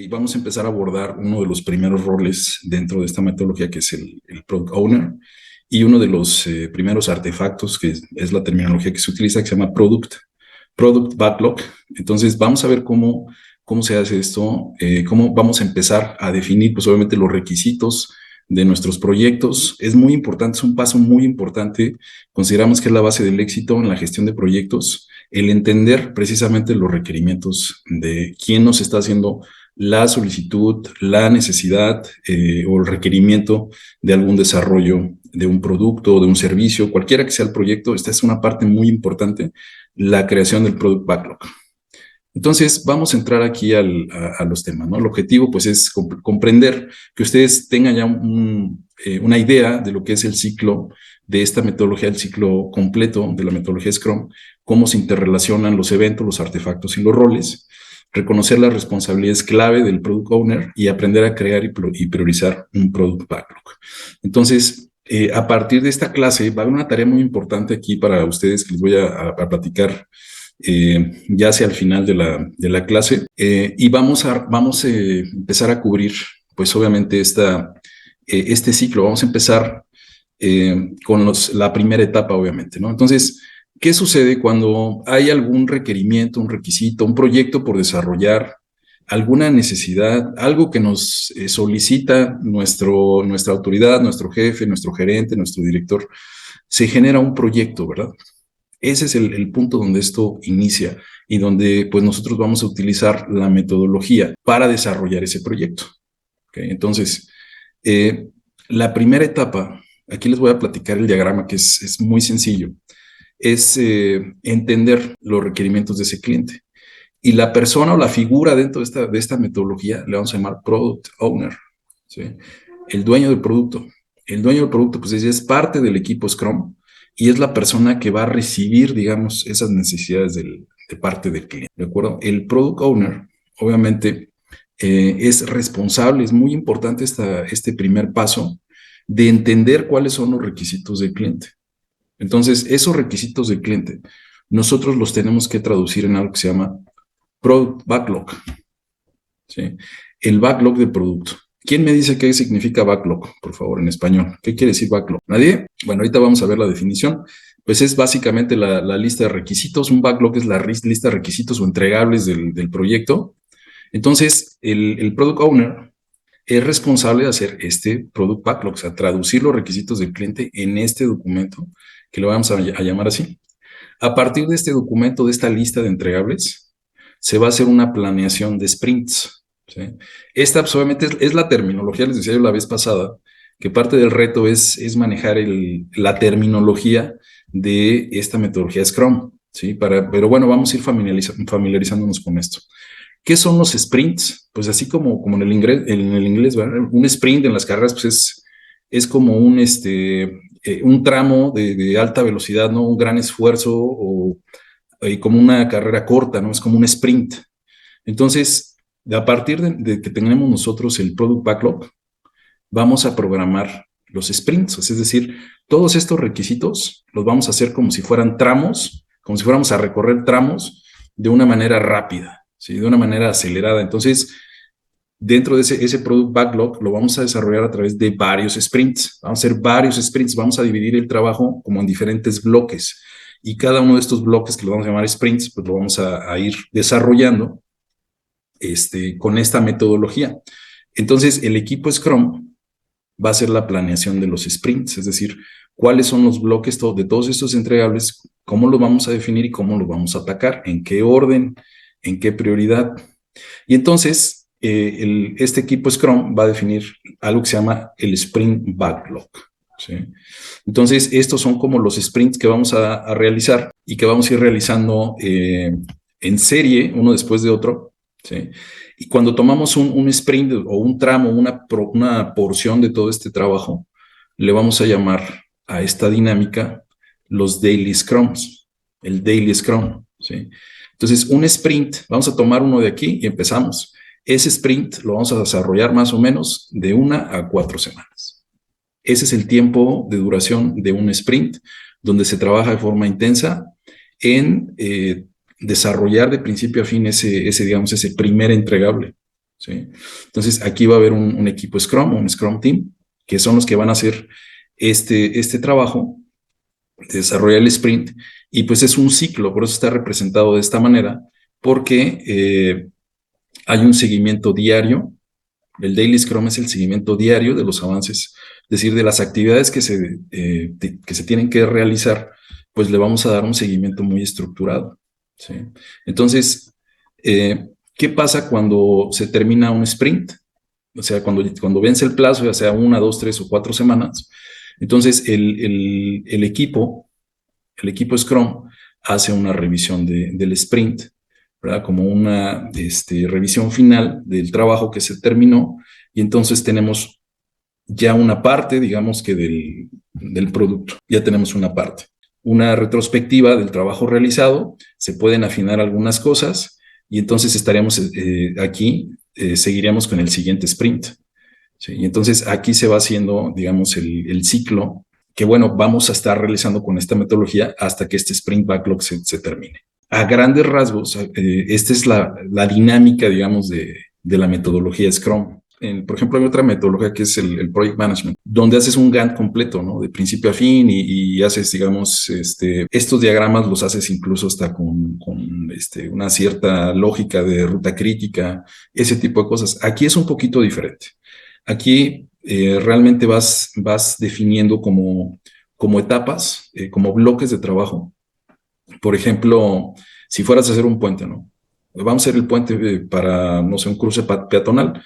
Vamos a empezar a abordar uno de los primeros roles dentro de esta metodología, que es el Product Owner, y uno de los primeros artefactos, que es la terminología que se utiliza, que se llama Product Backlog. Entonces, vamos a ver cómo se hace esto, cómo vamos a empezar a definir, pues obviamente, los requisitos de nuestros proyectos. Es muy importante, es un paso muy importante. Consideramos que es la base del éxito en la gestión de proyectos, el entender precisamente los requerimientos de quién nos está haciendo la solicitud, la necesidad o el requerimiento de algún desarrollo de un producto o de un servicio, cualquiera que sea el proyecto. Esta es una parte muy importante, la creación del Product Backlog. Entonces, vamos a entrar aquí a los temas, ¿no? El objetivo, pues, es comprender que ustedes tengan ya una idea de lo que es el ciclo de esta metodología, el ciclo completo de la metodología Scrum, cómo se interrelacionan los eventos, los artefactos y los roles, reconocer las responsabilidades clave del Product Owner y aprender a crear y priorizar un Product Backlog. Entonces, a partir de esta clase, va a haber una tarea muy importante aquí para ustedes que les voy a platicar ya hacia el final de la clase, y vamos a empezar a cubrir, pues obviamente, este ciclo. Vamos a empezar con la primera etapa, obviamente, ¿no? Entonces, ¿qué sucede cuando hay algún requerimiento, un requisito, un proyecto por desarrollar, alguna necesidad, algo que nos solicita nuestra autoridad, nuestro jefe, nuestro gerente, nuestro director? Se genera un proyecto, ¿verdad? Ese es el punto donde esto inicia y donde, pues, nosotros vamos a utilizar la metodología para desarrollar ese proyecto. ¿Okay? Entonces, la primera etapa, aquí les voy a platicar el diagrama, que es muy sencillo, es entender los requerimientos de ese cliente. Y la persona o la figura dentro de esta metodología le vamos a llamar Product Owner, ¿sí? El dueño del producto. El dueño del producto, pues, es parte del equipo Scrum, y es la persona que va a recibir, digamos, esas necesidades de parte del cliente, ¿de acuerdo? El Product Owner, obviamente, es responsable. Es muy importante este primer paso de entender cuáles son los requisitos del cliente. Entonces, esos requisitos del cliente, nosotros los tenemos que traducir en algo que se llama Product Backlog, ¿sí? El backlog del producto. ¿Quién me dice qué significa backlog, por favor, en español? ¿Qué quiere decir backlog? ¿Nadie? Bueno, ahorita vamos a ver la definición. Pues es básicamente la lista de requisitos. Un backlog es la lista de requisitos o entregables del proyecto. Entonces, el Product Owner es responsable de hacer este Product Backlog, o sea, traducir los requisitos del cliente en este documento, que lo vamos a llamar así. A partir de este documento, de esta lista de entregables, se va a hacer una planeación de sprints, ¿sí? Esta, obviamente, es la terminología. Les decía yo la vez pasada que parte del reto es manejar la terminología de esta metodología Scrum, ¿sí? Pero bueno, vamos a ir familiarizándonos con esto. ¿Qué son los sprints? Pues así como en el inglés, ¿verdad? Un sprint en las carreras, pues es como un tramo de alta velocidad, ¿no? Un gran esfuerzo, o como una carrera corta, ¿no? Es como un sprint. Entonces, a partir de que tengamos nosotros el Product Backlog, vamos a programar los sprints. Es decir, todos estos requisitos los vamos a hacer como si fueran tramos, como si fuéramos a recorrer tramos de una manera rápida, ¿sí? De una manera acelerada. Entonces, dentro de ese Product Backlog lo vamos a desarrollar a través de varios sprints. Vamos a hacer varios sprints, vamos a dividir el trabajo como en diferentes bloques. Y cada uno de estos bloques, que lo vamos a llamar sprints, pues lo vamos a ir desarrollando con esta metodología. Entonces, el equipo Scrum va a hacer la planeación de los sprints, es decir, cuáles son los bloques de todos estos entregables, cómo los vamos a definir y cómo los vamos a atacar, en qué orden, en qué prioridad. Y entonces, este equipo Scrum va a definir algo que se llama el Sprint Backlog, ¿sí? Entonces, estos son como los sprints que vamos a realizar y que vamos a ir realizando en serie, uno después de otro, ¿sí? Y cuando tomamos un sprint o un tramo, una porción de todo este trabajo, le vamos a llamar a esta dinámica los Daily Scrums, el Daily Scrum, ¿sí? Entonces, un sprint, vamos a tomar uno de aquí y empezamos. Ese sprint lo vamos a desarrollar más o menos de 1 a 4 semanas. Ese es el tiempo de duración de un sprint, donde se trabaja de forma intensa en desarrollar de principio a fin ese primer entregable, ¿sí? Entonces, aquí va a haber un equipo Scrum, un Scrum Team, que son los que van a hacer este trabajo de desarrollar el sprint, y pues es un ciclo, por eso está representado de esta manera, porque hay un seguimiento diario. El Daily Scrum es el seguimiento diario de los avances, es decir, de las actividades que se tienen que realizar, pues le vamos a dar un seguimiento muy estructurado, ¿sí? Entonces, ¿qué pasa cuando se termina un sprint? O sea, cuando vence el plazo, ya sea 1, 2, 3 o 4 semanas, entonces el equipo Scrum hace una revisión del sprint, ¿verdad? Como una revisión final del trabajo que se terminó, y entonces tenemos ya una parte, digamos que del producto, ya tenemos una parte. Una retrospectiva del trabajo realizado, se pueden afinar algunas cosas, y entonces estaríamos aquí, seguiríamos con el siguiente sprint, ¿sí? Y entonces aquí se va haciendo, digamos, el ciclo que, bueno, vamos a estar realizando con esta metodología hasta que este sprint backlog se termine. A grandes rasgos, esta es la dinámica, digamos, de la metodología Scrum. Por ejemplo, hay otra metodología que es el Project Management, donde haces un Gantt completo, ¿no? De principio a fin, y haces, digamos, estos diagramas los haces incluso hasta con una cierta lógica de ruta crítica, ese tipo de cosas. Aquí es un poquito diferente. Aquí realmente vas definiendo como etapas, como bloques de trabajo. Por ejemplo, si fueras a hacer un puente, ¿no? Vamos a hacer el puente para, no sé, un cruce peatonal.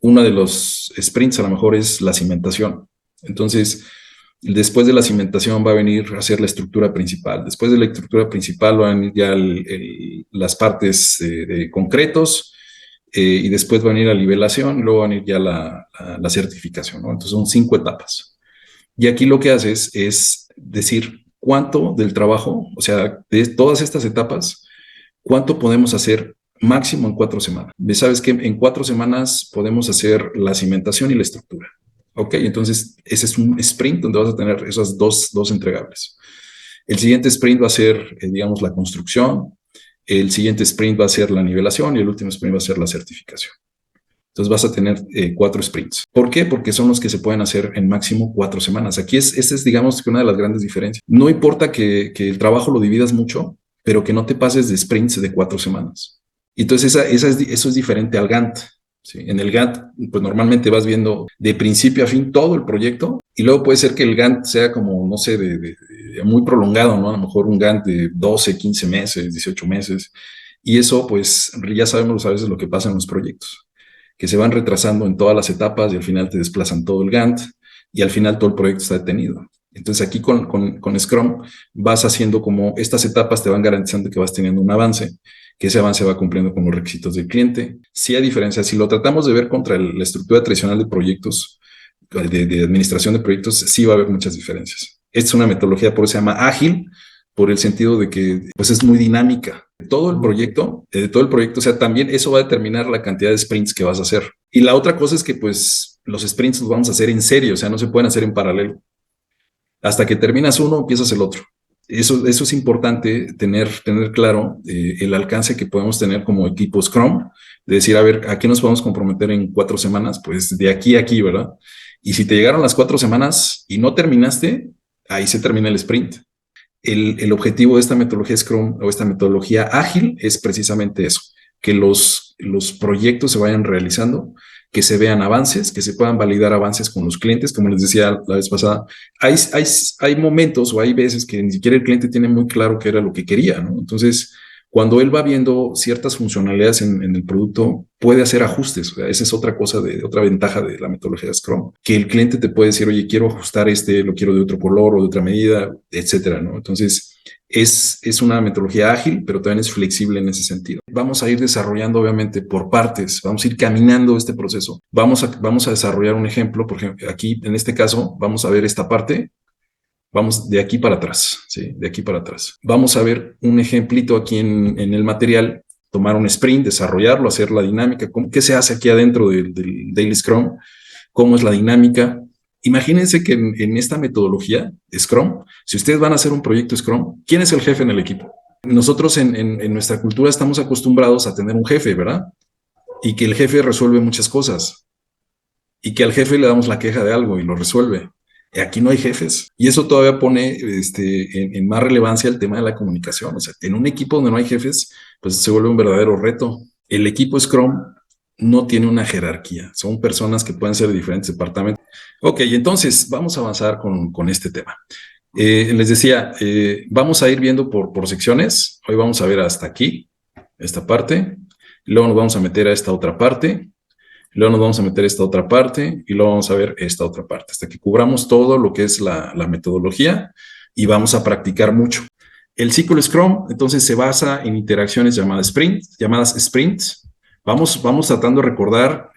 Uno de los sprints a lo mejor es la cimentación. Entonces, después de la cimentación va a venir a hacer la estructura principal. Después de la estructura principal van a venir ya las partes de concretos, y después va a venir la nivelación, y luego va a venir ya la certificación, ¿no? Entonces son 5 etapas. Y aquí lo que haces es decir cuánto del trabajo, o sea, de todas estas etapas, cuánto podemos hacer máximo en 4 semanas. Sabes que en 4 semanas podemos hacer la cimentación y la estructura. Ok, entonces ese es un sprint donde vas a tener esas dos entregables. El siguiente sprint va a ser, digamos, la construcción. El siguiente sprint va a ser la nivelación y el último sprint va a ser la certificación. Entonces vas a tener 4 sprints. ¿Por qué? Porque son los que se pueden hacer en máximo 4 semanas. Aquí esta es, digamos, que una de las grandes diferencias. No importa que el trabajo lo dividas mucho, pero que no te pases de sprints de 4 semanas. Y entonces eso es diferente al Gantt, ¿sí? En el Gantt, pues normalmente vas viendo de principio a fin todo el proyecto, y luego puede ser que el Gantt sea como, no sé, de muy prolongado, ¿no? A lo mejor un Gantt de 12, 15 meses, 18 meses. Y eso, pues ya sabemos a veces lo que pasa en los proyectos, que se van retrasando en todas las etapas y al final te desplazan todo el Gantt y al final todo el proyecto está detenido. Entonces aquí con Scrum vas haciendo como estas etapas te van garantizando que vas teniendo un avance, que ese avance va cumpliendo con los requisitos del cliente. Sí hay diferencias. Si lo tratamos de ver contra la estructura tradicional de proyectos, de administración de proyectos, sí va a haber muchas diferencias. Esta es una metodología, por eso se llama ágil, por el sentido de que pues es muy dinámica. Todo el proyecto, o sea, también eso va a determinar la cantidad de sprints que vas a hacer. Y la otra cosa es que pues los sprints los vamos a hacer en serio, o sea, no se pueden hacer en paralelo. Hasta que terminas uno, empiezas el otro. Eso es importante tener claro el alcance que podemos tener como equipo Scrum, de decir, a ver, ¿a qué nos podemos comprometer en 4 semanas? Pues de aquí a aquí, ¿verdad? Y si te llegaron las 4 semanas y no terminaste, ahí se termina el sprint. El objetivo de esta metodología Scrum o esta metodología ágil es precisamente eso, que los proyectos se vayan realizando, que se vean avances, que se puedan validar avances con los clientes. Como les decía la vez pasada, hay momentos o hay veces que ni siquiera el cliente tiene muy claro qué era lo que quería, ¿no? Entonces, cuando él va viendo ciertas funcionalidades en el producto, puede hacer ajustes. O sea, esa es otra cosa, otra ventaja de la metodología de Scrum, que el cliente te puede decir, oye, quiero ajustar lo quiero de otro color o de otra medida, etcétera, ¿no? Entonces, es una metodología ágil, pero también es flexible en ese sentido. Vamos a ir desarrollando, obviamente, por partes, vamos a ir caminando este proceso. Vamos a desarrollar un ejemplo, por ejemplo, aquí, en este caso, vamos a ver esta parte. Vamos de aquí para atrás, ¿sí? De aquí para atrás. Vamos a ver un ejemplito aquí en el material, tomar un sprint, desarrollarlo, hacer la dinámica, qué se hace aquí adentro del Daily Scrum, cómo es la dinámica. Imagínense que en esta metodología Scrum, si ustedes van a hacer un proyecto Scrum, ¿quién es el jefe en el equipo? Nosotros en nuestra cultura estamos acostumbrados a tener un jefe, ¿verdad? y que el jefe resuelve muchas cosas y que al jefe le damos la queja de algo y lo resuelve. Aquí no hay jefes. Y eso todavía pone en más relevancia el tema de la comunicación. O sea, en un equipo donde no hay jefes, pues se vuelve un verdadero reto. El equipo Scrum no tiene una jerarquía. Son personas que pueden ser de diferentes departamentos. Ok, entonces vamos a avanzar con este tema. Les decía, vamos a ir viendo por secciones. Hoy vamos a ver hasta aquí, esta parte. Luego nos vamos a meter a esta otra parte. Luego nos vamos a meter a esta otra parte y luego vamos a ver esta otra parte, hasta que cubramos todo lo que es la metodología y vamos a practicar mucho. El ciclo Scrum, entonces, se basa en interacciones llamadas sprints. Vamos tratando de recordar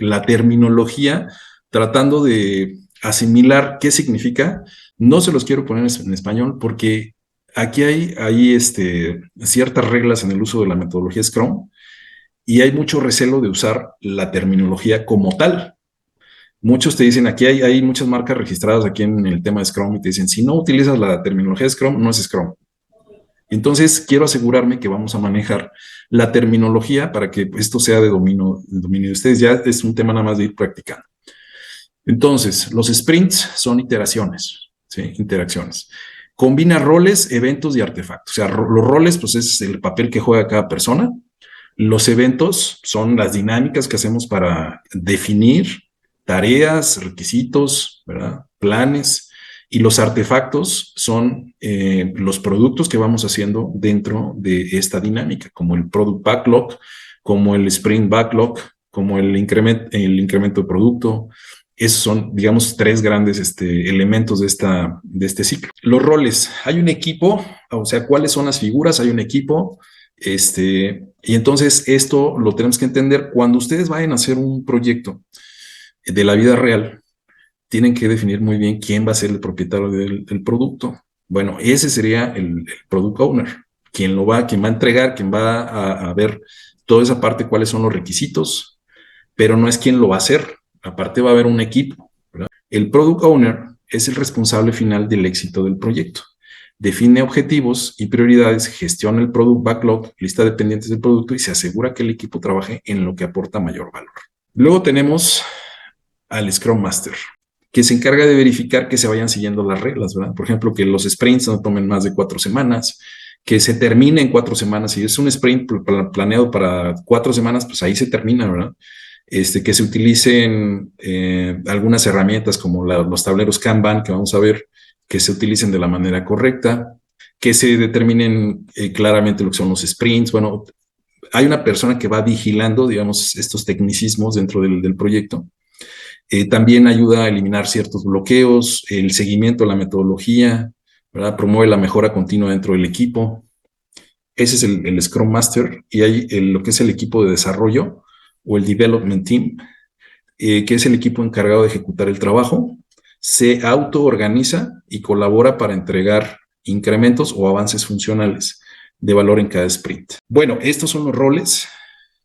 la terminología, tratando de asimilar qué significa. No se los quiero poner en español porque aquí hay ciertas reglas en el uso de la metodología Scrum y hay mucho recelo de usar la terminología como tal. Muchos te dicen, aquí hay muchas marcas registradas aquí en el tema de Scrum y te dicen, si no utilizas la terminología Scrum, no es Scrum. Entonces, quiero asegurarme que vamos a manejar la terminología para que esto sea de dominio de ustedes. Ya es un tema nada más de ir practicando. Entonces, los sprints son iteraciones, ¿sí? Interacciones. Combina roles, eventos y artefactos. O sea, los roles, pues es el papel que juega cada persona. Los eventos son las dinámicas que hacemos para definir tareas, requisitos, ¿verdad? Planes. Y los artefactos son los productos que vamos haciendo dentro de esta dinámica, como el Product Backlog, como el Sprint Backlog, como el incremento de producto. Esos son, digamos, tres grandes elementos de este ciclo. Los roles. Hay un equipo, o sea, ¿cuáles son las figuras? Hay un equipo. Y entonces esto lo tenemos que entender cuando ustedes vayan a hacer un proyecto de la vida real, tienen que definir muy bien quién va a ser el propietario del producto. Bueno, ese sería el product owner, quien va a entregar, quien va a ver toda esa parte, cuáles son los requisitos, pero no es quien lo va a hacer. Aparte va a haber un equipo, ¿verdad? El product owner es el responsable final del éxito del proyecto. Define objetivos y prioridades, gestiona el product backlog, lista de pendientes del producto y se asegura que el equipo trabaje en lo que aporta mayor valor. Luego tenemos al Scrum Master, que se encarga de verificar que se vayan siguiendo las reglas, ¿verdad? Por ejemplo, que los sprints no tomen más de 4 semanas, que se termine en 4 semanas. Si es un sprint planeado para 4 semanas, pues ahí se termina, ¿verdad? Que se utilicen algunas herramientas como los tableros Kanban, que vamos a ver, que se utilicen de la manera correcta, que se determinen claramente lo que son los sprints. Bueno, hay una persona que va vigilando, digamos, estos tecnicismos dentro del proyecto. También ayuda a eliminar ciertos bloqueos, el seguimiento de la metodología, ¿verdad? Promueve la mejora continua dentro del equipo. Ese es el Scrum Master. Y hay lo que es el equipo de desarrollo o el Development Team, que es el equipo encargado de ejecutar el trabajo. Se autoorganiza y colabora para entregar incrementos o avances funcionales de valor en cada sprint. Bueno, estos son los roles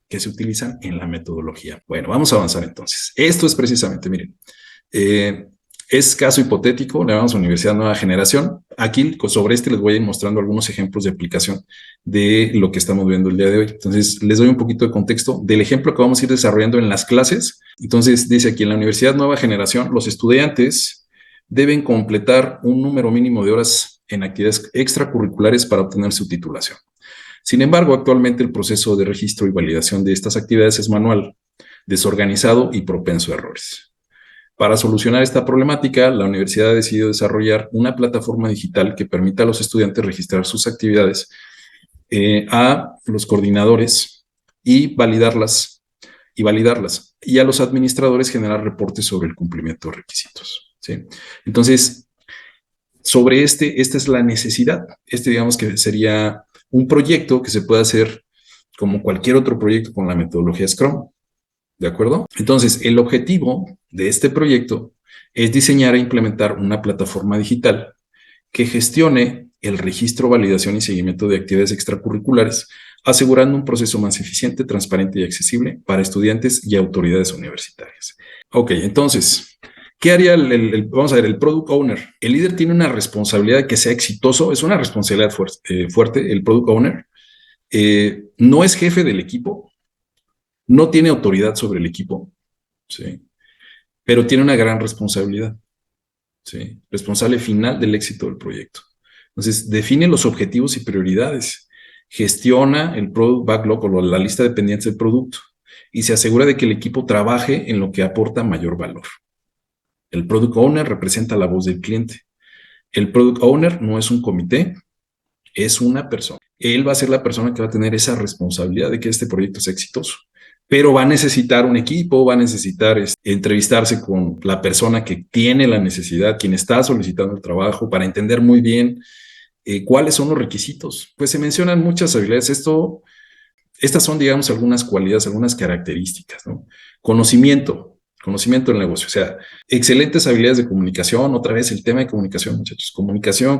que se utilizan en la metodología. Bueno, vamos a avanzar entonces. Esto es precisamente, miren, es caso hipotético, le llamamos Universidad Nueva Generación. Aquí sobre les voy a ir mostrando algunos ejemplos de aplicación de lo que estamos viendo el día de hoy. Entonces, les doy un poquito de contexto del ejemplo que vamos a ir desarrollando en las clases. Entonces, dice aquí, en la Universidad Nueva Generación, los estudiantes deben completar un número mínimo de horas en actividades extracurriculares para obtener su titulación. Sin embargo, actualmente el proceso de registro y validación de estas actividades es manual, desorganizado y propenso a errores. Para solucionar esta problemática, la universidad ha decidido desarrollar una plataforma digital que permita a los estudiantes registrar sus actividades a los coordinadores y validarlas, y a los administradores generar reportes sobre el cumplimiento de requisitos, ¿sí? Entonces, sobre esta es la necesidad. Digamos que sería un proyecto que se puede hacer como cualquier otro proyecto con la metodología Scrum. ¿De acuerdo? Entonces, el objetivo de este proyecto es diseñar e implementar una plataforma digital que gestione el registro, validación y seguimiento de actividades extracurriculares, asegurando un proceso más eficiente, transparente y accesible para estudiantes y autoridades universitarias. Ok, entonces, ¿qué haría vamos a ver, el Product Owner? El líder tiene una responsabilidad de que sea exitoso, es una responsabilidad fuerte, el Product Owner. No es jefe del equipo, no tiene autoridad sobre el equipo, ¿sí? Pero tiene una gran responsabilidad, ¿sí? Responsable final del éxito del proyecto. Entonces, define los objetivos y prioridades, gestiona el product backlog o la lista de pendientes del producto y se asegura de que el equipo trabaje en lo que aporta mayor valor. El product owner representa la voz del cliente. El product owner no es un comité, es una persona. Él va a ser la persona que va a tener esa responsabilidad de que este proyecto sea exitoso. Pero va a necesitar un equipo, va a necesitar entrevistarse con la persona que tiene la necesidad, quien está solicitando el trabajo, para entender muy bien cuáles son los requisitos. Pues se mencionan muchas habilidades. Estas son, digamos, algunas cualidades, algunas características, ¿no? Conocimiento del negocio, o sea, excelentes habilidades de comunicación, otra vez el tema de comunicación, muchachos, comunicación,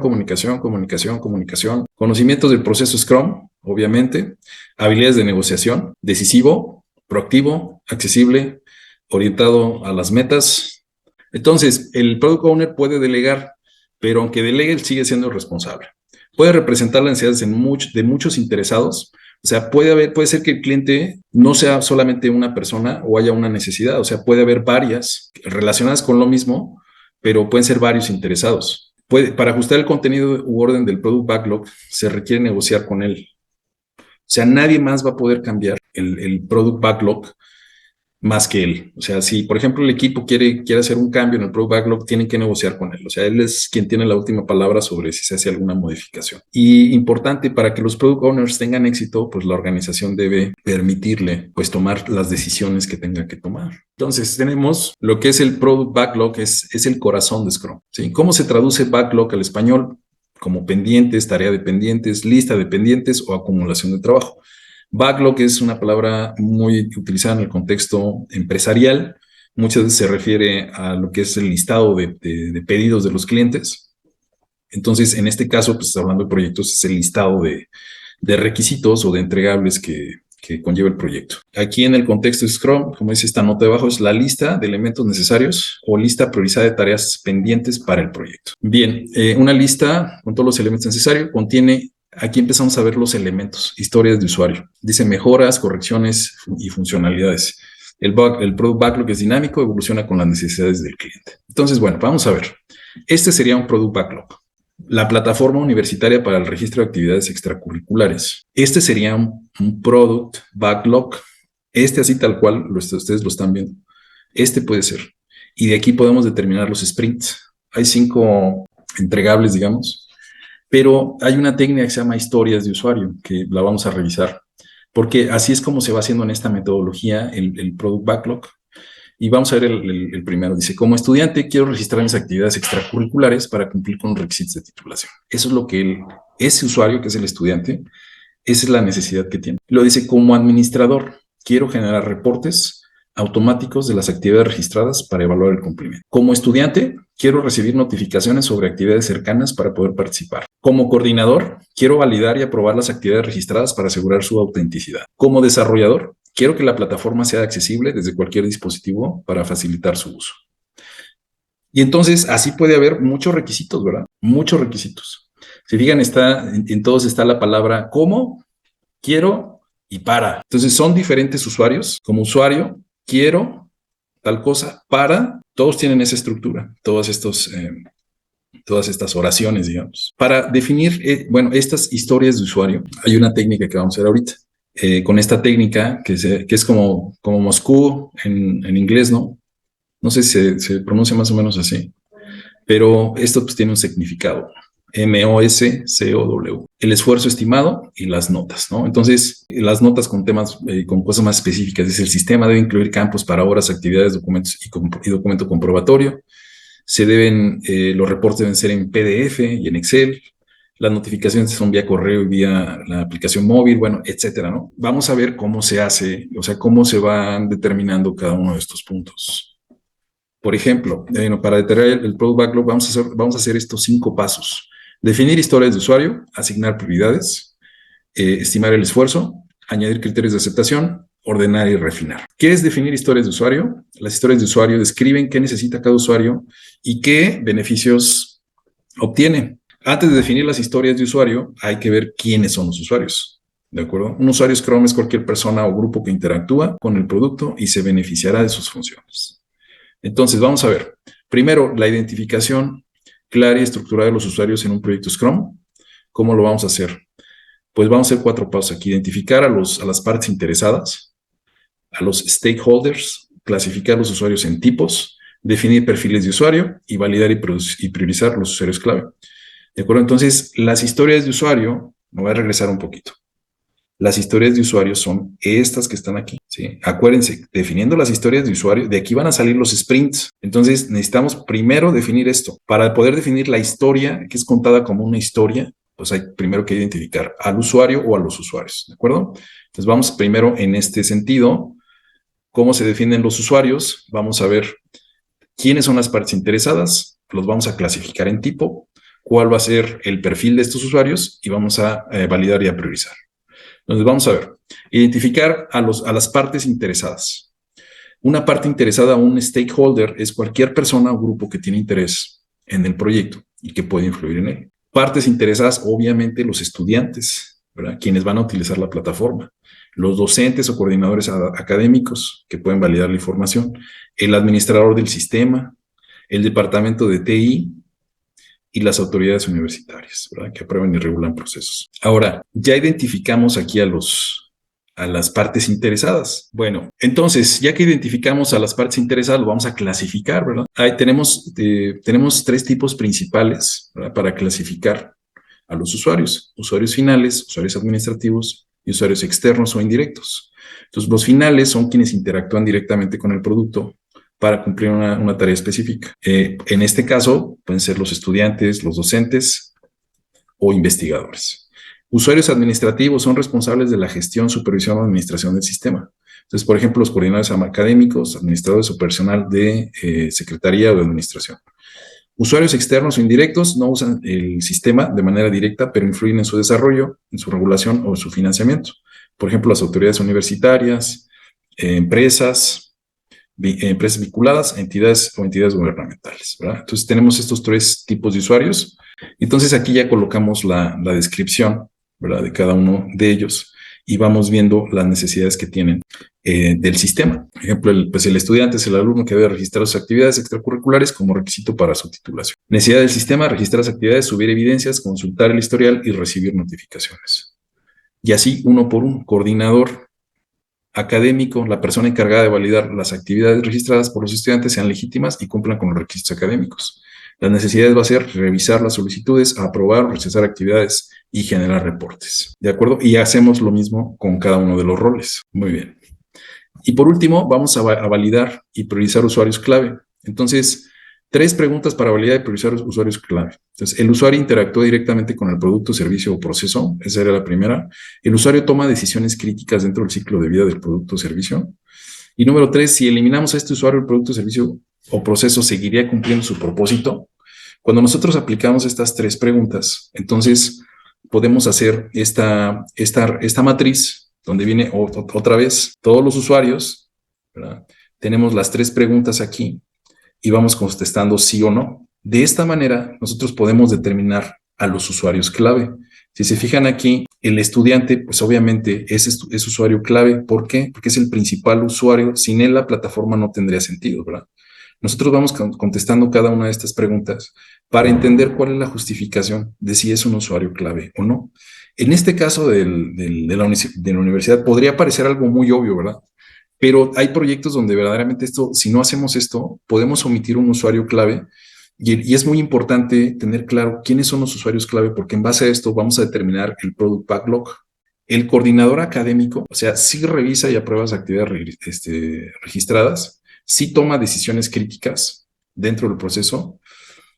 conocimientos del proceso Scrum, obviamente, habilidades de negociación, decisivo, proactivo, accesible, orientado a las metas. Entonces, el Product Owner puede delegar, pero aunque delegue, él sigue siendo el responsable. Puede representar las necesidades de muchos interesados. O sea, puede ser que el cliente no sea solamente una persona o haya una necesidad. O sea, puede haber varias relacionadas con lo mismo, pero pueden ser varios interesados. Para ajustar el contenido u orden del Product Backlog, se requiere negociar con él. O sea, nadie más va a poder cambiar el Product Backlog más que él. O sea, si por ejemplo el equipo quiere hacer un cambio en el Product Backlog, tienen que negociar con él. O sea, él es quien tiene la última palabra sobre si se hace alguna modificación. Y importante, para que los Product Owners tengan éxito, pues la organización debe permitirle pues tomar las decisiones que tenga que tomar. Entonces tenemos lo que es el Product Backlog, es el corazón de Scrum, ¿sí? ¿Cómo se traduce backlog al español? Como pendientes, tarea de pendientes, lista de pendientes o acumulación de trabajo. Backlog es una palabra muy utilizada en el contexto empresarial. Muchas veces se refiere a lo que es el listado de pedidos de los clientes. Entonces, en este caso, pues hablando de proyectos, es el listado de requisitos o de entregables que conlleva el proyecto. Aquí en el contexto de Scrum, como dice esta nota de abajo, es la lista de elementos necesarios o lista priorizada de tareas pendientes para el proyecto. Bien, una lista con todos los elementos necesarios contiene. Aquí empezamos a ver los elementos, historias de usuario. Dice mejoras, correcciones y funcionalidades. El Product Backlog es dinámico, evoluciona con las necesidades del cliente. Entonces, bueno, vamos a ver. Este sería un Product Backlog. La plataforma universitaria para el registro de actividades extracurriculares. Este sería un Product Backlog. Así tal cual, ustedes lo están viendo. Este puede ser. Y de aquí podemos determinar los sprints. Hay 5 entregables, digamos. Pero hay una técnica que se llama historias de usuario, que la vamos a revisar, porque así es como se va haciendo en esta metodología el Product Backlog. Y vamos a ver el primero. Dice, como estudiante quiero registrar mis actividades extracurriculares para cumplir con los requisitos de titulación. Eso es lo que ese usuario, que es el estudiante, esa es la necesidad que tiene. Lo dice, como administrador quiero generar reportes automáticos de las actividades registradas para evaluar el cumplimiento. Como estudiante, quiero recibir notificaciones sobre actividades cercanas para poder participar. Como coordinador, quiero validar y aprobar las actividades registradas para asegurar su autenticidad. Como desarrollador, quiero que la plataforma sea accesible desde cualquier dispositivo para facilitar su uso. Y entonces, así puede haber muchos requisitos, ¿verdad? Muchos requisitos. Si fijan, en todos está la palabra como, quiero y para. Entonces, son diferentes usuarios. Como usuario, quiero tal cosa, para, todos tienen esa estructura, todas estas oraciones, digamos. Para definir, estas historias de usuario, hay una técnica que vamos a ver ahorita. Con esta técnica, que es como Moscú en inglés, ¿no? No sé si se pronuncia más o menos así, pero esto pues tiene un significado. MOSCOW. El esfuerzo estimado y las notas, ¿no? Entonces, las notas con temas, con cosas más específicas. Dice, el sistema debe incluir campos para horas, actividades, documentos y documento comprobatorio. Los reportes deben ser en PDF y en Excel. Las notificaciones son vía correo y vía la aplicación móvil, bueno, etcétera, ¿no? Vamos a ver cómo se hace, o sea, cómo se van determinando cada uno de estos puntos. Por ejemplo, para determinar el Product Backlog, vamos a hacer estos 5 pasos. Definir historias de usuario, asignar prioridades, estimar el esfuerzo, añadir criterios de aceptación, ordenar y refinar. ¿Qué es definir historias de usuario? Las historias de usuario describen qué necesita cada usuario y qué beneficios obtiene. Antes de definir las historias de usuario, hay que ver quiénes son los usuarios. ¿De acuerdo? Un usuario Scrum es cualquier persona o grupo que interactúa con el producto y se beneficiará de sus funciones. Entonces, vamos a ver. Primero, la identificación clara y estructurada de los usuarios en un proyecto Scrum. ¿Cómo lo vamos a hacer? Pues vamos a hacer 4 pasos aquí. Identificar a las partes interesadas, a los stakeholders, clasificar los usuarios en tipos, definir perfiles de usuario y validar y priorizar los usuarios clave. ¿De acuerdo? Entonces, las historias de usuario, me voy a regresar un poquito. Las historias de usuario son estas que están aquí, ¿sí? Acuérdense, definiendo las historias de usuario, de aquí van a salir los sprints. Entonces, necesitamos primero definir esto. Para poder definir la historia, que es contada como una historia, pues hay primero que identificar al usuario o a los usuarios, ¿de acuerdo? Entonces, vamos primero en este sentido. ¿Cómo se definen los usuarios? Vamos a ver quiénes son las partes interesadas, los vamos a clasificar en tipo, cuál va a ser el perfil de estos usuarios y vamos a validar y a priorizar. Entonces, vamos a ver, identificar a las partes interesadas. Una parte interesada, un stakeholder, es cualquier persona o grupo que tiene interés en el proyecto y que puede influir en él. Partes interesadas, obviamente, los estudiantes, ¿verdad? Quienes van a utilizar la plataforma. Los docentes o coordinadores académicos que pueden validar la información. El administrador del sistema, el departamento de TI, y las autoridades universitarias, ¿verdad? Que aprueban y regulan procesos. Ahora, ya identificamos aquí a las partes interesadas. Bueno, entonces, ya que identificamos a las partes interesadas, lo vamos a clasificar, ¿verdad? Ahí tenemos 3 tipos principales, ¿verdad? Para clasificar a los usuarios. Usuarios finales, usuarios administrativos y usuarios externos o indirectos. Entonces, los finales son quienes interactúan directamente con el producto para cumplir una tarea específica. En este caso, pueden ser los estudiantes, los docentes o investigadores. Usuarios administrativos son responsables de la gestión, supervisión o administración del sistema. Entonces, por ejemplo, los coordinadores académicos, administradores o personal de secretaría o de administración. Usuarios externos o indirectos no usan el sistema de manera directa, pero influyen en su desarrollo, en su regulación o su financiamiento. Por ejemplo, las autoridades universitarias, empresas vinculadas, entidades gubernamentales, ¿verdad? Entonces tenemos estos 3 tipos de usuarios. Entonces aquí ya colocamos la descripción, ¿verdad? De cada uno de ellos y vamos viendo las necesidades que tienen del sistema. Por ejemplo, el estudiante es el alumno que debe registrar sus actividades extracurriculares como requisito para su titulación. Necesidad del sistema: registrar las actividades, subir evidencias, consultar el historial y recibir notificaciones. Y así, uno por uno. Coordinador académico: la persona encargada de validar las actividades registradas por los estudiantes sean legítimas y cumplan con los requisitos académicos. Las necesidades va a ser revisar las solicitudes, aprobar o rechazar actividades y generar reportes. ¿De acuerdo? Y hacemos lo mismo con cada uno de los roles. Muy bien. Y por último, vamos a validar y priorizar usuarios clave. Entonces, 3 preguntas para validar y priorizar usuarios clave. Entonces, el usuario interactúa directamente con el producto, servicio o proceso. Esa era la primera. El usuario toma decisiones críticas dentro del ciclo de vida del producto o servicio. Y número 3, si eliminamos a este usuario, el producto, servicio o proceso seguiría cumpliendo su propósito. Cuando nosotros aplicamos estas 3 preguntas, entonces podemos hacer esta matriz donde viene otra vez todos los usuarios, ¿verdad? Tenemos las 3 preguntas aquí y vamos contestando sí o no. De esta manera, nosotros podemos determinar a los usuarios clave. Si se fijan aquí, el estudiante, pues obviamente es usuario clave. ¿Por qué? Porque es el principal usuario. Sin él, la plataforma no tendría sentido, ¿verdad? Nosotros vamos contestando cada una de estas preguntas para entender cuál es la justificación de si es un usuario clave o no. En este caso de la universidad podría parecer algo muy obvio, ¿verdad? Pero hay proyectos donde verdaderamente si no hacemos esto, podemos omitir un usuario clave y es muy importante tener claro quiénes son los usuarios clave, porque en base a esto vamos a determinar el Product Backlog. El coordinador académico, o sea, sí revisa y aprueba las actividades registradas, sí toma decisiones críticas dentro del proceso,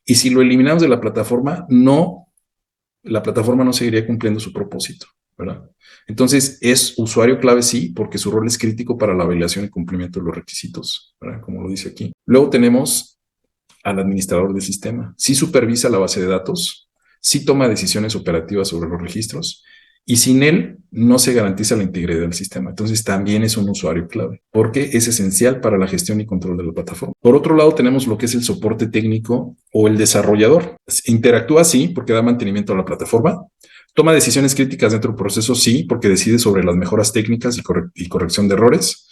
y si lo eliminamos de la plataforma no seguiría cumpliendo su propósito, ¿verdad? Entonces, es usuario clave sí, porque su rol es crítico para la validación y cumplimiento de los requisitos, ¿verdad? Como lo dice aquí. Luego tenemos al administrador del sistema. Sí supervisa la base de datos, sí toma decisiones operativas sobre los registros, y sin él no se garantiza la integridad del sistema. Entonces, también es un usuario clave, porque es esencial para la gestión y control de la plataforma. Por otro lado, tenemos lo que es el soporte técnico o el desarrollador. Interactúa sí, porque da mantenimiento a la plataforma. Toma decisiones críticas dentro del proceso, sí, porque decide sobre las mejoras técnicas y corrección de errores.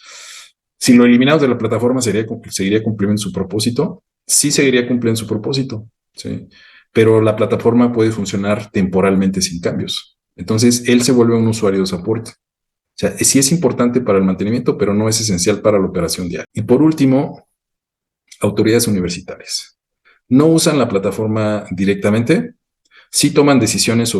Si lo eliminamos de la plataforma, seguiría cumpliendo su propósito. Sí seguiría cumpliendo su propósito, ¿sí? Pero la plataforma puede funcionar temporalmente sin cambios. Entonces, él se vuelve un usuario de soporte. O sea, sí es importante para el mantenimiento, pero no es esencial para la operación diaria. Y por último, autoridades universitarias. No usan la plataforma directamente, sí toman decisiones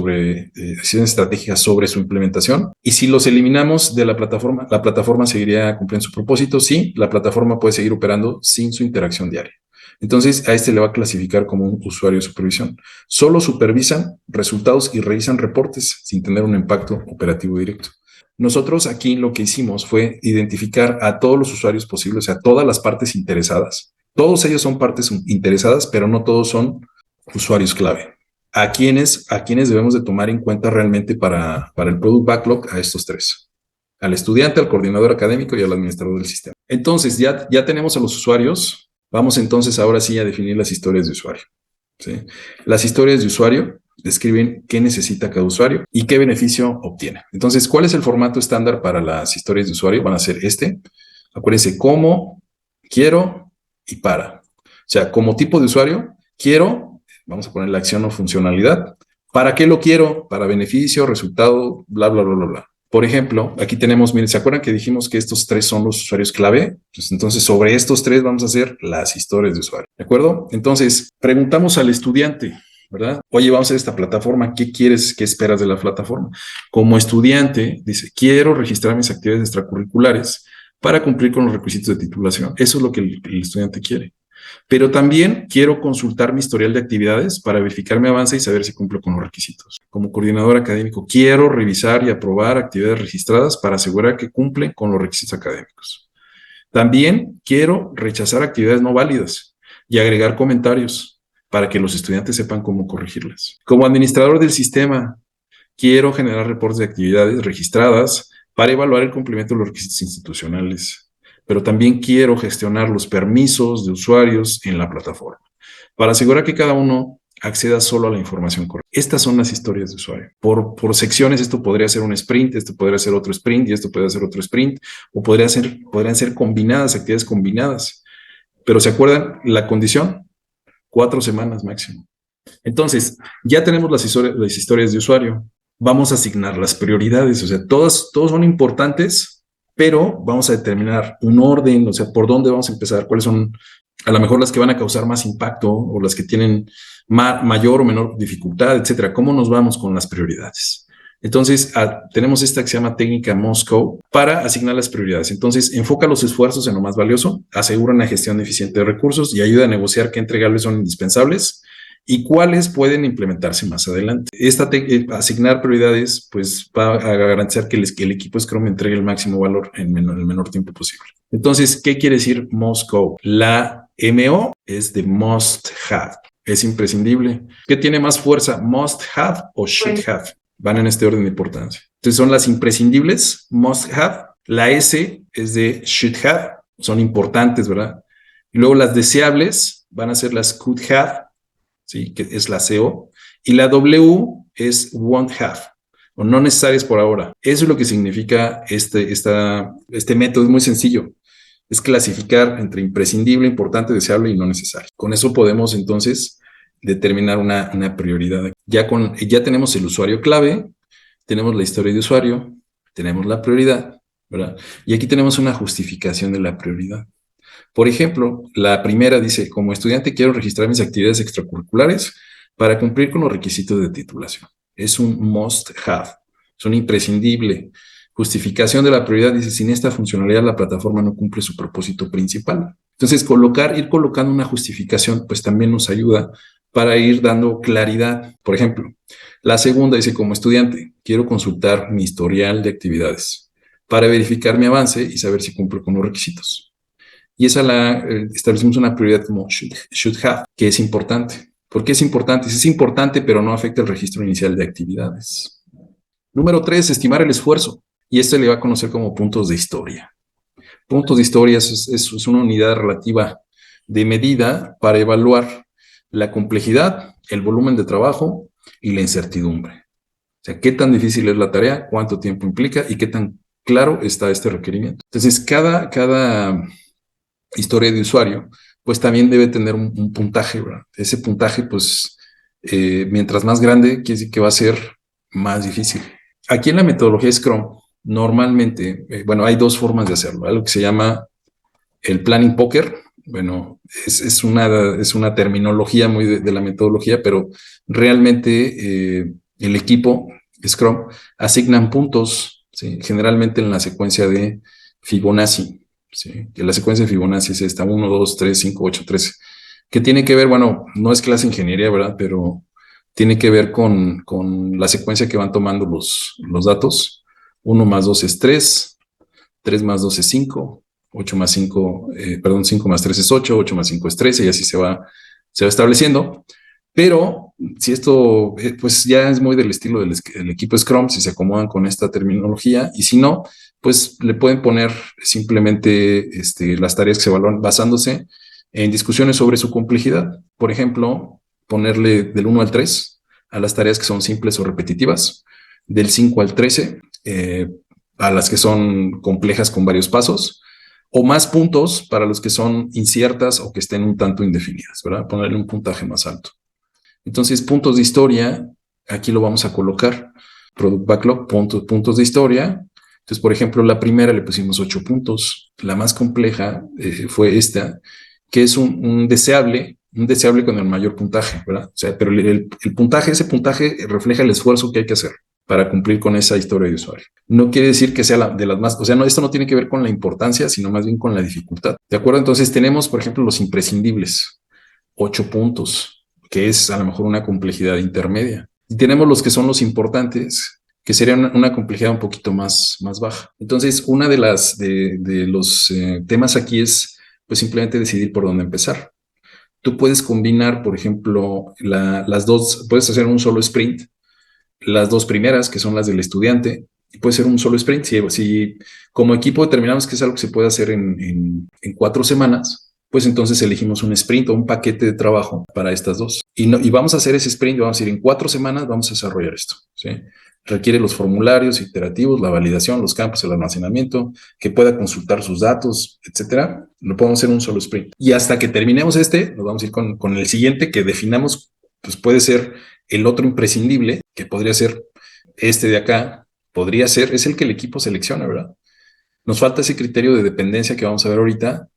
estratégicas sobre su implementación. Y si los eliminamos de la plataforma seguiría cumpliendo su propósito. Sí, la plataforma puede seguir operando sin su interacción diaria. Entonces, a este le va a clasificar como un usuario de supervisión. Solo supervisan resultados y revisan reportes sin tener un impacto operativo directo. Nosotros aquí lo que hicimos fue identificar a todos los usuarios posibles, o sea, todas las partes interesadas. Todos ellos son partes interesadas, pero no todos son usuarios clave. ¿A quiénes debemos de tomar en cuenta realmente para el Product Backlog? A estos tres: al estudiante, al coordinador académico y al administrador del sistema. Entonces, ya tenemos a los usuarios. Vamos entonces ahora sí a definir las historias de usuario, ¿sí? Las historias de usuario describen qué necesita cada usuario y qué beneficio obtiene. Entonces, ¿cuál es el formato estándar para las historias de usuario? Van a ser acuérdense, cómo, quiero y para. O sea, como tipo de usuario, quiero, vamos a poner la acción o funcionalidad. ¿Para qué lo quiero? Para beneficio, resultado, bla, bla, bla, bla, bla. Por ejemplo, aquí tenemos, miren, ¿se acuerdan que dijimos que estos tres son los usuarios clave? Pues entonces, sobre estos tres vamos a hacer las historias de usuario, ¿de acuerdo? Entonces, preguntamos al estudiante, ¿verdad? Oye, vamos a hacer esta plataforma, ¿qué quieres, qué esperas de la plataforma? Como estudiante, dice, quiero registrar mis actividades extracurriculares para cumplir con los requisitos de titulación. Eso es lo que el estudiante quiere. Pero también quiero consultar mi historial de actividades para verificar mi avance y saber si cumplo con los requisitos. Como coordinador académico, quiero revisar y aprobar actividades registradas para asegurar que cumplen con los requisitos académicos. También quiero rechazar actividades no válidas y agregar comentarios para que los estudiantes sepan cómo corregirlas. Como administrador del sistema, quiero generar reportes de actividades registradas para evaluar el cumplimiento de los requisitos institucionales, pero también quiero gestionar los permisos de usuarios en la plataforma para asegurar que cada uno acceda solo a la información correcta. Estas son las historias de usuario. Por secciones, esto podría ser un sprint, esto podría ser otro sprint y esto podría ser otro sprint, o podrían ser combinadas, actividades combinadas. Pero ¿se acuerdan la condición? 4 semanas máximo. Entonces, ya tenemos las historias de usuario. Vamos a asignar las prioridades, o sea, todos son importantes, pero vamos a determinar un orden, o sea, por dónde vamos a empezar, cuáles son a lo mejor las que van a causar más impacto o las que tienen mayor o menor dificultad, etcétera. ¿Cómo nos vamos con las prioridades? Entonces, tenemos esta que se llama técnica Moscow para asignar las prioridades. Entonces, enfoca los esfuerzos en lo más valioso, asegura una gestión eficiente de recursos y ayuda a negociar qué entregables son indispensables y cuáles pueden implementarse más adelante. Asignar prioridades pues va a garantizar que el equipo Scrum entregue el máximo valor en el menor tiempo posible. Entonces, ¿qué quiere decir Moscow? La MO es de must have, es imprescindible. ¿Qué tiene más fuerza, must have o should have? Van en este orden de importancia. Entonces son las imprescindibles, must have. La S es de should have, son importantes, ¿verdad? Y luego las deseables van a ser las could have, ¿sí? Que es la CO. Y la W es won't have, o no necesarias por ahora. Eso es lo que significa este método. Es muy sencillo. Es clasificar entre imprescindible, importante, deseable y no necesario. Con eso podemos entonces determinar una prioridad. Ya tenemos el usuario clave, tenemos la historia de usuario, tenemos la prioridad, ¿verdad? Y aquí tenemos una justificación de la prioridad. Por ejemplo, la primera dice, como estudiante quiero registrar mis actividades extracurriculares para cumplir con los requisitos de titulación. Es un must have, es un imprescindible. Justificación de la prioridad dice, sin esta funcionalidad la plataforma no cumple su propósito principal. Entonces, ir colocando una justificación, pues también nos ayuda para ir dando claridad. Por ejemplo, la segunda dice, como estudiante, quiero consultar mi historial de actividades para verificar mi avance y saber si cumplo con los requisitos. Y esa establecimos una prioridad como should have, que es importante. ¿Por qué es importante? Es importante, pero no afecta el registro inicial de actividades. Número 3, estimar el esfuerzo. Y esto le va a conocer como puntos de historia. Puntos de historia es una unidad relativa de medida para evaluar la complejidad, el volumen de trabajo y la incertidumbre. O sea, qué tan difícil es la tarea, cuánto tiempo implica y qué tan claro está este requerimiento. Entonces, cada historia de usuario, pues también debe tener un puntaje, ¿verdad? Ese puntaje, pues, mientras más grande, quiere decir que va a ser más difícil. Aquí en la metodología Scrum, normalmente, bueno, hay dos formas de hacerlo. Algo que se llama el planning poker. Bueno, es una terminología muy de la metodología, pero realmente el equipo Scrum asignan puntos, ¿sí? Generalmente en la secuencia de Fibonacci. ¿Sí? Que la secuencia de Fibonacci es esta: 1, 2, 3, 5, 8, 13, que tiene que ver, bueno, no es clase de ingeniería, ¿verdad? Pero tiene que ver con la secuencia que van tomando los datos. 1 más 2 es 3, 3 más 2 es 5, 8 más 5, perdón, 5 más 3 es 8, 8 más 5 es 13, y así se va estableciendo. Pero si esto, pues ya es muy del estilo del equipo Scrum, si se acomodan con esta terminología, y si no, pues le pueden poner simplemente las tareas que se evalúan basándose en discusiones sobre su complejidad. Por ejemplo, ponerle del 1 al 3 a las tareas que son simples o repetitivas, del 5 al 13 a las que son complejas con varios pasos, o más puntos para los que son inciertas o que estén un tanto indefinidas, ¿verdad? Ponerle un puntaje más alto. Entonces, puntos de historia, aquí lo vamos a colocar. Product Backlog, puntos de historia. Entonces, por ejemplo, la primera le pusimos 8 puntos. La más compleja fue esta, que es un deseable con el mayor puntaje, ¿verdad? O sea, pero el puntaje, ese puntaje refleja el esfuerzo que hay que hacer para cumplir con esa historia de usuario. No quiere decir que sea de las más, o sea, no, esto no tiene que ver con la importancia, sino más bien con la dificultad. ¿De acuerdo? Entonces tenemos, por ejemplo, los imprescindibles, 8 puntos, que es a lo mejor una complejidad intermedia. Y tenemos los que son los importantes, que serían una complejidad un poquito más baja. Entonces, una de los temas aquí es, pues, simplemente decidir por dónde empezar. Tú puedes combinar, por ejemplo, las dos, puedes hacer un solo sprint, las dos primeras, que son las del estudiante, y puede ser un solo sprint. Si como equipo determinamos que es algo que se puede hacer en 4 semanas, pues entonces elegimos un sprint o un paquete de trabajo para estas dos. Y vamos a hacer ese sprint, vamos a ir en 4 semanas, vamos a desarrollar esto, ¿sí? Requiere los formularios iterativos, la validación, los campos, el almacenamiento, que pueda consultar sus datos, etcétera. Lo podemos hacer en un solo sprint. Y hasta que terminemos nos vamos a ir con el siguiente que definamos, pues puede ser el otro imprescindible, que podría ser este de acá, podría ser, es el que el equipo selecciona, ¿verdad? Nos falta ese criterio de dependencia que vamos a ver ahorita,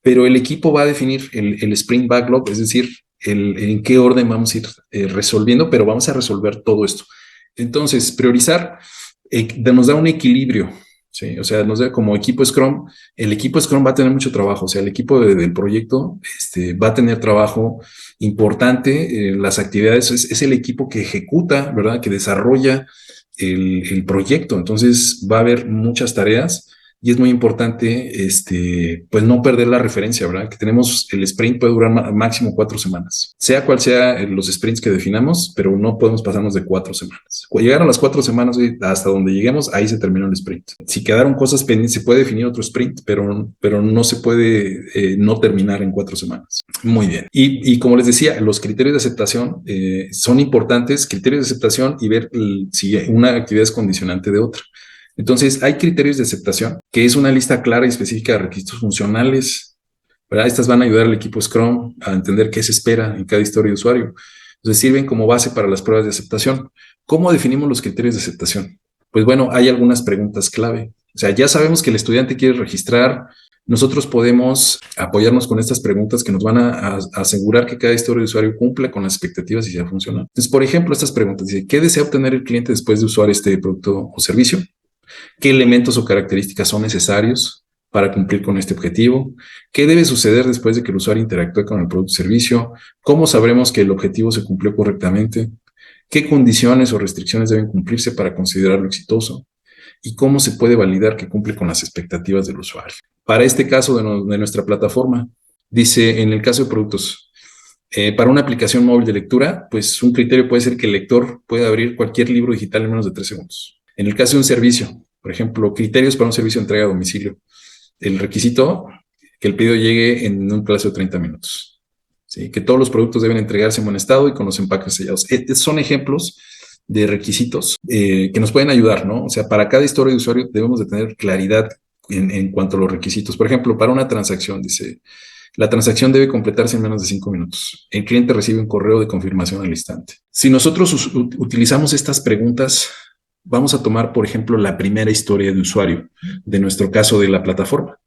pero el equipo va a definir el sprint backlog, es decir, en qué orden vamos a ir resolviendo, pero vamos a resolver todo esto. Entonces, priorizar nos da un equilibrio, ¿sí? O sea, como equipo Scrum, el equipo Scrum va a tener mucho trabajo, o sea, el equipo del proyecto va a tener trabajo importante, las actividades, es el equipo que ejecuta, ¿verdad? Que desarrolla el proyecto, entonces va a haber muchas tareas y es muy importante, pues no perder la referencia, ¿verdad? Que tenemos, el sprint puede durar máximo 4 semanas, sea cual sea los sprints que definamos, pero no podemos pasarnos de 4 semanas. Cuando llegaron las 4 semanas, hasta donde lleguemos, ahí se terminó el sprint. Si quedaron cosas pendientes, se puede definir otro sprint, pero no se puede no terminar en 4 semanas. Muy bien. Y como les decía, los criterios de aceptación son importantes, criterios de aceptación y ver si una actividad es condicionante de otra. Entonces, hay criterios de aceptación, que es una lista clara y específica de requisitos funcionales, ¿verdad? Estas van a ayudar al equipo Scrum a entender qué se espera en cada historia de usuario. Entonces, sirven como base para las pruebas de aceptación. ¿Cómo definimos los criterios de aceptación? Pues bueno, hay algunas preguntas clave. O sea, ya sabemos que el estudiante quiere registrar. Nosotros podemos apoyarnos con estas preguntas que nos van a asegurar que cada historia de usuario cumple con las expectativas y ya funciona. Entonces, por ejemplo, estas preguntas. Dice, ¿qué desea obtener el cliente después de usar este producto o servicio? ¿Qué elementos o características son necesarios para cumplir con este objetivo? ¿Qué debe suceder después de que el usuario interactúe con el producto o servicio? ¿Cómo sabremos que el objetivo se cumplió correctamente? ¿Qué condiciones o restricciones deben cumplirse para considerarlo exitoso? ¿Y cómo se puede validar que cumple con las expectativas del usuario? Para este caso de nuestra plataforma, dice, en el caso de productos, para una aplicación móvil de lectura, pues un criterio puede ser que el lector pueda abrir cualquier libro digital en menos de 3 segundos. En el caso de un servicio, por ejemplo, criterios para un servicio de entrega a domicilio. El requisito, que el pedido llegue en un plazo de 30 minutos. ¿Sí? Que todos los productos deben entregarse en buen estado y con los empaques sellados. Son ejemplos de requisitos que nos pueden ayudar, ¿no? O sea, para cada historia de usuario debemos de tener claridad en cuanto a los requisitos. Por ejemplo, para una transacción, dice, la transacción debe completarse en menos de 5 minutos. El cliente recibe un correo de confirmación al instante. Si nosotros utilizamos estas preguntas, vamos a tomar, por ejemplo, la primera historia de usuario de nuestro caso de la plataforma,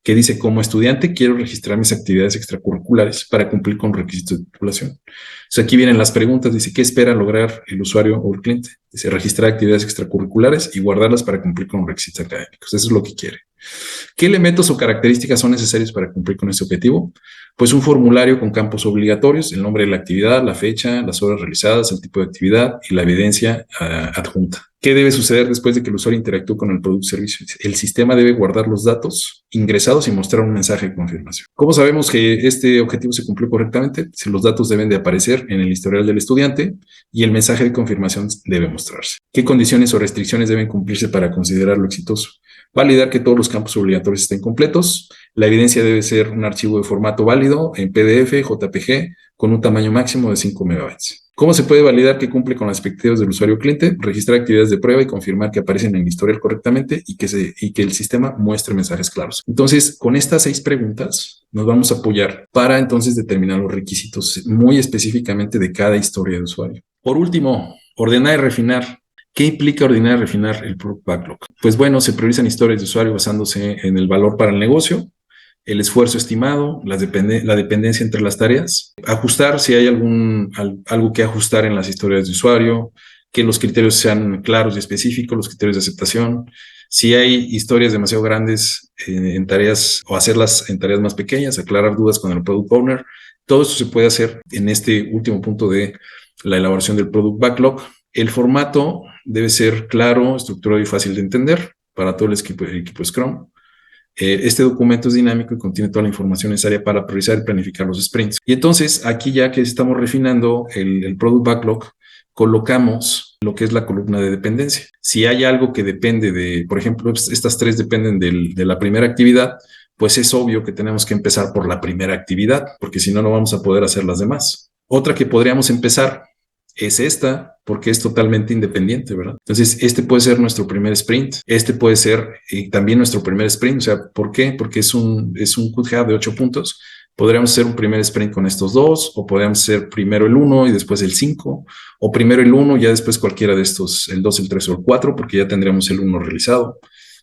que dice, como estudiante quiero registrar mis actividades extracurriculares para cumplir con requisitos de titulación. Entonces aquí vienen las preguntas, dice, ¿qué espera lograr el usuario o el cliente? Dice, registrar actividades extracurriculares y guardarlas para cumplir con requisitos académicos. Eso es lo que quiere. ¿Qué elementos o características son necesarios para cumplir con este objetivo? Pues un formulario con campos obligatorios, el nombre de la actividad, la fecha, las horas realizadas, el tipo de actividad y la evidencia adjunta. ¿Qué debe suceder después de que el usuario interactúe con el producto o servicio? El sistema debe guardar los datos ingresados y mostrar un mensaje de confirmación. ¿Cómo sabemos que este objetivo se cumplió correctamente? Si los datos deben de aparecer en el historial del estudiante y el mensaje de confirmación debe mostrarse. ¿Qué condiciones o restricciones deben cumplirse para considerarlo exitoso? Validar que todos los campos obligatorios estén completos. La evidencia debe ser un archivo de formato válido en PDF, JPG, con un tamaño máximo de 5 megabytes. ¿Cómo se puede validar que cumple con las expectativas del usuario o cliente? Registrar actividades de prueba y confirmar que aparecen en el historial correctamente y que el sistema muestre mensajes claros. Entonces, con estas 6 preguntas nos vamos a apoyar para entonces determinar los requisitos muy específicamente de cada historia de usuario. Por último, ordenar y refinar. ¿Qué implica ordenar y refinar el Product Backlog? Pues bueno, se priorizan historias de usuario basándose en el valor para el negocio, el esfuerzo estimado, la dependencia entre las tareas, ajustar si hay algo que ajustar en las historias de usuario, que los criterios sean claros y específicos, los criterios de aceptación, si hay historias demasiado grandes en tareas o hacerlas en tareas más pequeñas, aclarar dudas con el Product Owner. Todo esto se puede hacer en este último punto de la elaboración del Product Backlog. El formato debe ser claro, estructurado y fácil de entender para todo el equipo Scrum. Este documento es dinámico y contiene toda la información necesaria para priorizar y planificar los sprints. Y entonces, aquí ya que estamos refinando el Product Backlog, colocamos lo que es la columna de dependencia. Si hay algo que depende de, por ejemplo, estas 3 dependen de la primera actividad, pues es obvio que tenemos que empezar por la primera actividad, porque si no, no vamos a poder hacer las demás. Otra que podríamos empezar es esta, porque es totalmente independiente, ¿verdad? Entonces, este puede ser nuestro primer sprint, este puede ser también nuestro primer sprint, o sea, ¿por qué? Porque es un GitHub de 8 puntos. Podríamos hacer un primer sprint con estos 2, o podríamos hacer primero el 1 y después el 5, o primero el 1 y ya después cualquiera de estos, el 2, el 3 o el 4, porque ya tendremos el 1 realizado,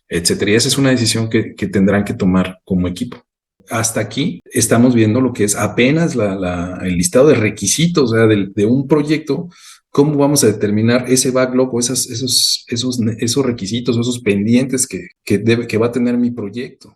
etcétera. Y esa es una decisión que tendrán que tomar como equipo. Hasta aquí estamos viendo lo que es apenas el listado de requisitos, o sea, de un proyecto, cómo vamos a determinar ese backlog o esos requisitos, esos pendientes que va a tener mi proyecto.